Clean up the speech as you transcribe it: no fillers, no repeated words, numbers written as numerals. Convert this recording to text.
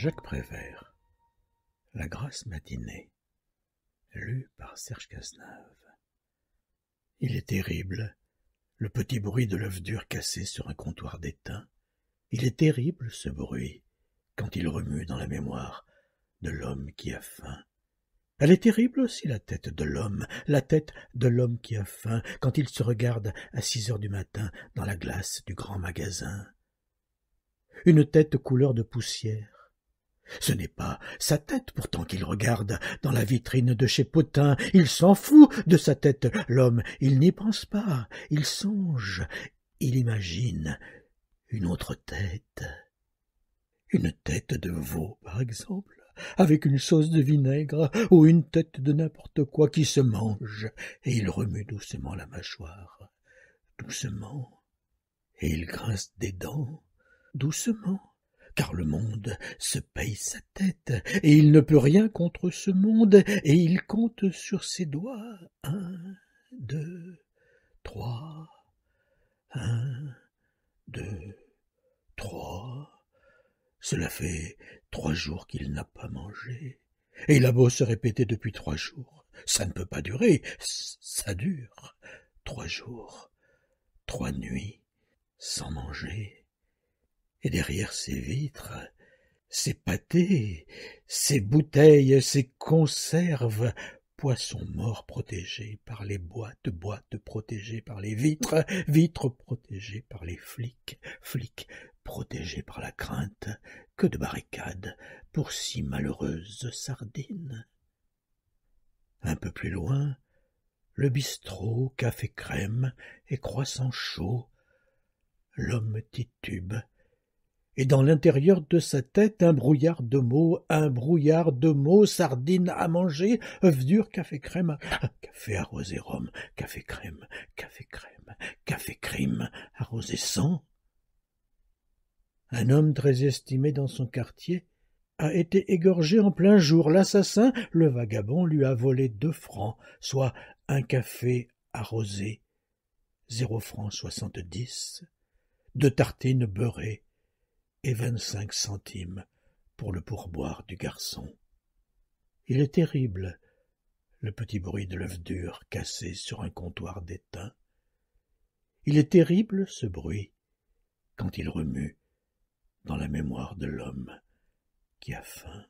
Jacques Prévert, La grasse matinée, lu par Serge Cazenave. Il est terrible, le petit bruit de l'œuf dur cassé sur un comptoir d'étain. Il est terrible, ce bruit, quand il remue dans la mémoire de l'homme qui a faim. Elle est terrible aussi, la tête de l'homme qui a faim, quand il se regarde à 6 heures du matin dans la glace du grand magasin. Une tête couleur de poussière. Ce n'est pas sa tête pourtant qu'il regarde dans la vitrine de chez Potin. Il s'en fout de sa tête, l'homme, il n'y pense pas, il songe, il imagine une autre tête. Une tête de veau, par exemple, avec une sauce de vinaigre, ou une tête de n'importe quoi qui se mange, et il remue doucement la mâchoire, doucement, et il grince des dents, doucement. Car le monde se paye sa tête, et il ne peut rien contre ce monde, et il compte sur ses doigts. 1, 2, 3, 1, 2, 3. Cela fait 3 jours qu'il n'a pas mangé, et il a beau se répéter depuis 3 jours. Ça ne peut pas durer, ça dure. 3 jours, 3 nuits, sans manger. Et derrière ces vitres, ces pâtés, ces bouteilles, ces conserves, poissons morts protégés par les boîtes, boîtes protégées par les vitres, vitres protégées par les flics, flics protégés par la crainte. Que de barricades pour si malheureuses sardines. Un peu plus loin, le bistrot, café crème et croissant chaud. L'homme titube. Et dans l'intérieur de sa tête, un brouillard de mots, sardines à manger, œufs durs, café crème, café arrosé rhum, café crème, café crème, arrosé sang. Un homme très estimé dans son quartier a été égorgé en plein jour. L'assassin, le vagabond, lui a volé 2 francs, soit un café arrosé, 0 francs 70, 2 tartines beurrées, et 25 centimes pour le pourboire du garçon. Il est terrible, le petit bruit de l'œuf dur cassé sur un comptoir d'étain. Il est terrible, ce bruit, quand il remue dans la mémoire de l'homme qui a faim.